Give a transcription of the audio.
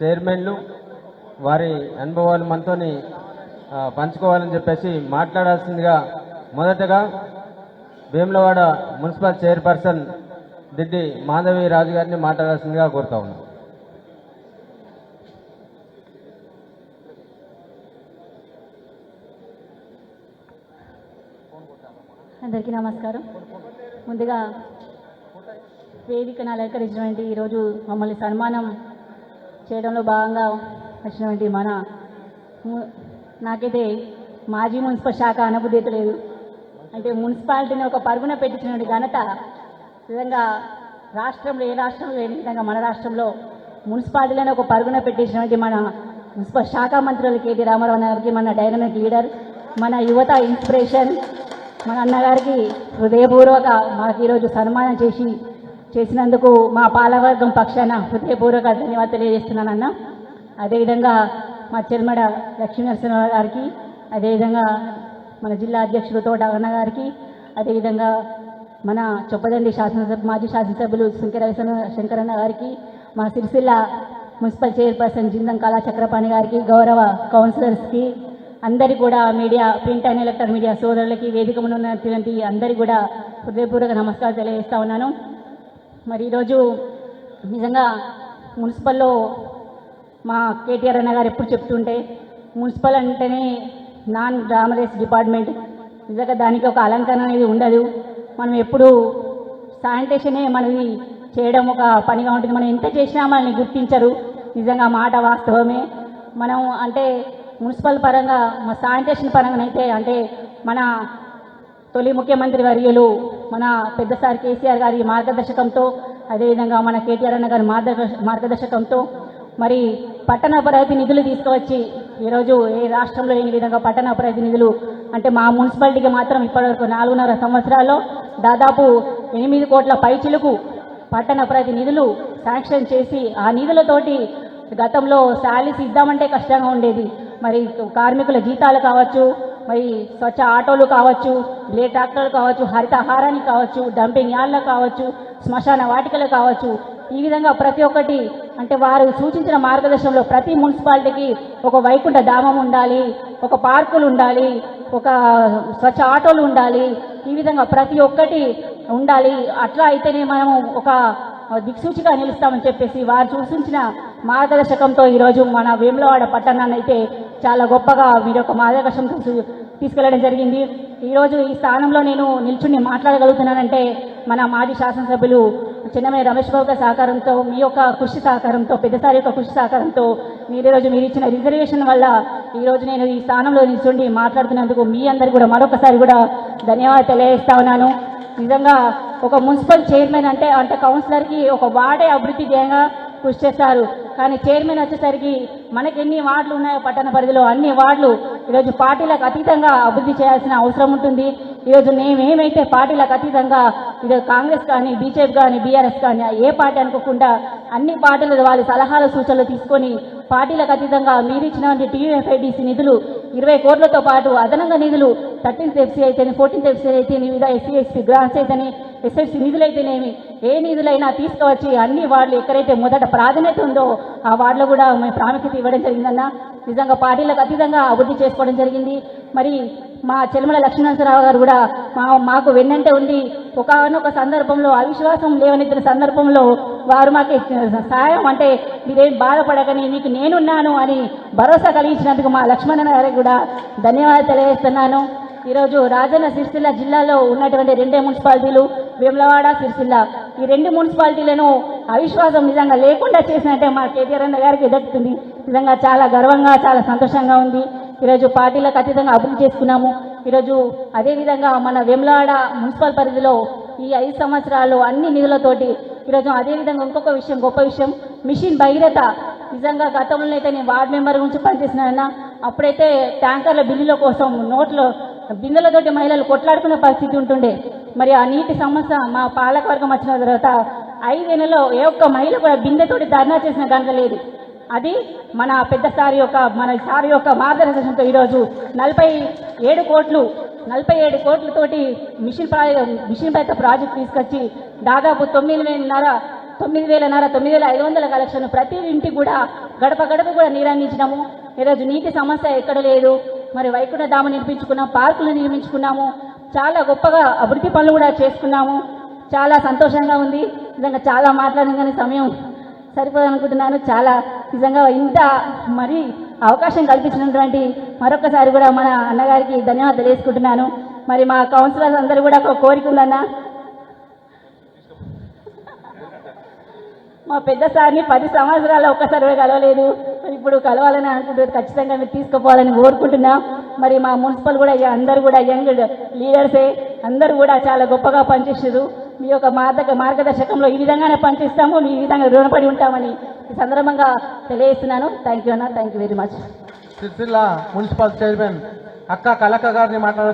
చైర్మన్లు వారి అనుభవాలు మనతోని పంచుకోవాలని చెప్పేసి మాట్లాడాల్సిందిగా మొదటగా వేములవాడ మున్సిపల్ చైర్పర్సన్ దిడ్డి మాధవి రాజు గారిని మాట్లాడాల్సిందిగా కోరుతా ఉన్నాం. అందరికీ నమస్కారం. ముందుగా వేదికను అలంకరించినటువంటి ఈరోజు మమ్మల్ని సన్మానం చేయడంలో భాగంగా వచ్చినటువంటి నాకైతే మాజీ మున్సిపల్ శాఖ అనుభూతి లేదు. అంటే మున్సిపాలిటీని ఒక పరుగున పెట్టించినటువంటి ఘనత నిజంగా రాష్ట్రంలో ఏ రాష్ట్రంలో లేని విధంగా మన రాష్ట్రంలో మున్సిపాలిటీలను ఒక పరుగున పెట్టించినటువంటి మన మున్సిపల్ శాఖ మంత్రులు కేటీ రామారావు గారికి, మన డైనమిక్ లీడర్, మన యువత ఇన్స్పిరేషన్ మన అన్నగారికి హృదయపూర్వక మాకు ఈరోజు సన్మానం చేసినందుకు మా పాలవర్గం పక్షాన హృదయపూర్వక ధన్యవాదాలు తెలియజేస్తున్నాను అన్న. అదేవిధంగా మా చెల్మడ లక్ష్మీనరసింహ గారికి, అదేవిధంగా మన జిల్లా అధ్యక్షుడు తోట అన్న గారికి, అదేవిధంగా మన చొప్పదండి మాజీ శాసనసభ్యులు శంకరన్న గారికి, మా సిరిసిల్ల మున్సిపల్ చైర్పర్సన్ జిందం కళా చక్రపాణి గారికి, గౌరవ కౌన్సిలర్స్కి, అందరి కూడా media, print and electronic media సోదరులకి, వేదిక ఉన్నటువంటి అందరికీ కూడా హృదయపూర్వక నమస్కారం తెలియజేస్తా ఉన్నాను. మరి ఈరోజు నిజంగా మున్సిపల్లో మా కేటీఆర్ అన్న గారు ఎప్పుడు చెప్తుంటే మున్సిపల్ అంటేనే నాన్ గ్లామరస్ డిపార్ట్మెంట్, నిజంగా దానికి ఒక అలంకరణ అనేది ఉండదు. మనం ఎప్పుడు శానిటేషనే మనది చేయడం ఒక పనిగా ఉంటుంది. మనం ఎంత చేసినా మనల్ని గుర్తించరు. నిజంగా మాట వాస్తవమే. మనం అంటే మున్సిపల్ పరంగా మా శానిటేషన్ పరంగానైతే అంటే మన తొలి ముఖ్యమంత్రి వర్యులు మన పెద్దసారి కేసీఆర్ గారి మార్గదర్శకంతో, అదేవిధంగా మన కేటీఆర్ అన్న గారి మార్గదర్శకంతో మరి పట్టణ అభివృద్ధి నిధులు తీసుకువచ్చి ఈరోజు ఏ రాష్ట్రంలో లేని విధంగా పట్టణ అభివృద్ధి నిధులు అంటే మా మున్సిపాలిటీకి మాత్రం ఇప్పటివరకు 4.5 సంవత్సరాల్లో దాదాపు 8 కోట్ల పైచిలుకు పట్టణ అభివృద్ధి నిధులు శాంక్షన్ చేసి ఆ నిధులతోటి గతంలో శాలరీస్ ఇద్దామంటే కష్టంగా ఉండేది. మరి కార్మికుల జీతాలు కావచ్చు, మరి స్వచ్ఛ ఆటోలు కావచ్చు, బ్లేడ్ ట్రాక్టర్లు కావచ్చు, హరితహారానికి కావచ్చు, డంపింగ్ యార్డ్లు కావచ్చు, శ్మశాన వాటికలు కావచ్చు, ఈ విధంగా ప్రతి ఒక్కటి అంటే వారు సూచించిన మార్గదర్శనంలో ప్రతి మున్సిపాలిటీకి ఒక వైకుంఠ ధామం ఉండాలి, ఒక పార్కులు ఉండాలి, ఒక స్వచ్ఛ ఆటోలు ఉండాలి, ఈ విధంగా ప్రతి ఒక్కటి ఉండాలి. అట్లా అయితేనే మనము ఒక దిక్సూచిగా నిలుస్తామని చెప్పేసి వారు సూచించిన మార్గదర్శకంతో ఈరోజు మన వేములవాడ పట్టణాన్ని అయితే చాలా గొప్పగా మీరు ఒక మార్గదర్శకంతో తీసుకెళ్లడం జరిగింది. ఈరోజు ఈ స్థానంలో నేను నిల్చుని మాట్లాడగలుగుతున్నానంటే మన మాజీ శాసనసభ్యులు చిన్నమయ్య రమేష్ బాబు గారి సహకారంతో, మీ యొక్క కృషి సహకారంతో, పెద్దసారి యొక్క కృషి సహకారంతో మీరు ఇచ్చిన రిజర్వేషన్ వల్ల ఈరోజు నేను ఈ స్థానంలో నిల్చుండి మాట్లాడుతున్నందుకు మీ అందరికీ కూడా మరొకసారి కూడా ధన్యవాదాలు తెలియజేస్తా ఉన్నాను. నిజంగా ఒక మున్సిపల్ చైర్మన్ అంటే కౌన్సిలర్కి ఒక వార్డే అభివృద్ధి ధ్యేయంగా కృషి చేస్తారు. కానీ చైర్మన్ వచ్చేసరికి మనకి ఎన్ని వార్డులు ఉన్నాయో పట్టణ పరిధిలో అన్ని వార్డులు ఈరోజు పార్టీలకు అతీతంగా అభివృద్ధి చేయాల్సిన అవసరం ఉంటుంది. ఈరోజు మేమేమైతే పార్టీలకు అతీతంగా ఈరోజు కాంగ్రెస్ కానీ, బీజేపీ కానీ, బీఆర్ఎస్ కానీ ఏ పార్టీ అనుకోకుండా అన్ని పార్టీలు వాళ్ళ సలహాలు సూచనలు తీసుకొని పార్టీలకు అతీతంగా మీరు ఇచ్చినటువంటి టీయూఎఫ్ఐడిసి నిధులు 20 కోట్లతో పాటు అదనంగా నిధులు 13th FC అయితేనే, 14th FC అయితే వివిధ SC ST గ్రాంట్స్ అయితేనే, SSC నిధులైతేనేమి ఏ నిధులైనా తీసుకువచ్చి అన్ని వార్డులు ఎక్కడైతే మొదట ప్రాధాన్యత ఉందో ఆ వార్డులో కూడా మేము ప్రాముఖ్యత ఇవ్వడం జరిగిందన్న. నిజంగా పార్టీలకు అతీతంగా అభివృద్ధి చేసుకోవడం జరిగింది. మరి మా చెల్మల లక్ష్మీనరసింహరావు గారు కూడా మాకు వెన్నంటే ఉండి ఒకనొక సందర్భంలో అవిశ్వాసం లేవనెత్తిన సందర్భంలో వారు మాకు సాయం అంటే మీరేం బాధపడకని మీకు నేనున్నాను అని భరోసా కలిగించినందుకు మా లక్ష్మణ గారికి కూడా ధన్యవాదాలు తెలియజేస్తున్నాను. ఈరోజు రాజన్న సిరిసిల్ల జిల్లాలో ఉన్నటువంటి 2 మున్సిపాలిటీలు వేములవాడ, సిరిసిల్ల, ఈ 2 మున్సిపాలిటీలను అవిశ్వాసం నిజంగా లేకుండా చేసినట్టే మా కేటీఆర్ అన్న గారికి దక్కుతుంది. నిజంగా చాలా గర్వంగా, చాలా సంతోషంగా ఉంది. ఈరోజు పార్టీలకు అతీతంగా అభివృద్ధి చేసుకున్నాము. ఈరోజు అదేవిధంగా మన వేములవాడ మున్సిపల్ పరిధిలో ఈ 5 సంవత్సరాలు అన్ని నిధులతోటి ఈరోజు అదేవిధంగా ఇంకొక విషయం, గొప్ప విషయం, మిషన్ భగీరథ. నిజంగా గతంలో అయితే నేను వార్డు మెంబర్ గురించి పనిచేసినానన్నా, అప్పుడైతే ట్యాంకర్ల బిల్లుల కోసం నోట్లో బిందెలతోటి మహిళలు కొట్లాడుకునే పరిస్థితి ఉంటుండే. మరి ఆ నీటి సమస్య మా పాలకవర్గం వచ్చిన తర్వాత 5 నెలల్లో ఏ ఒక్క మహిళ కూడా బిందెతోటి ధర్నా చేసిన గంట లేదు. అది మన పెద్ద సారి యొక్క మార్గదర్శనంతో ఈరోజు 47 కోట్లతోటి మిషన్ భగీరథ ప్రాజెక్ట్ తీసుకొచ్చి దాదాపు 9,500 9,500 కలెక్షన్ ప్రతి ఇంటికి కూడా గడప గడప కూడా నీరు అందించినాము. ఈరోజు నీటి సమస్య ఎక్కడ లేదు. మరి వైకుంఠ ధామ నిర్మించుకున్నాము, పార్కులు నిర్మించుకున్నాము, చాలా గొప్పగా అభివృద్ధి పనులు కూడా చేసుకున్నాము. చాలా సంతోషంగా ఉంది. నిజంగా చాలా మాట్లాడిన కానీ సమయం సరిపోదనుకుంటున్నాను. చాలా నిజంగా ఇంత మరి అవకాశం కల్పించినటువంటి మరొకసారి కూడా మన అన్నగారికి ధన్యవాదాలు తెలియజేసుకుంటున్నాను. మరి మా కౌన్సిలర్స్ అందరూ కూడా ఒక కోరిక ఉందన్న, మా పెద్ద సార్ని 10 సంవత్సరాలు ఒక్కసారి కలవలేదు. మరి ఇప్పుడు కలవాలని అనుకుంటున్నారు. ఖచ్చితంగా మీరు తీసుకుపోవాలని కోరుకుంటున్నాం. మరి మా మున్సిపల్ కూడా అందరూ కూడా యంగ్ లీడర్సే, అందరూ కూడా చాలా గొప్పగా పనిచేసారు. మీ యొక్క మార్గదర్శకంలో ఈ విధంగానే పనిచేస్తాము, మీ ఈ విధంగా రుణపడి ఉంటామని ఈ సందర్భంగా తెలియజేస్తున్నాను. థ్యాంక్ యూ అన్న, thank you very much. Sircilla municipal chairman అక్క కలక గారిని మాట్లాడారు.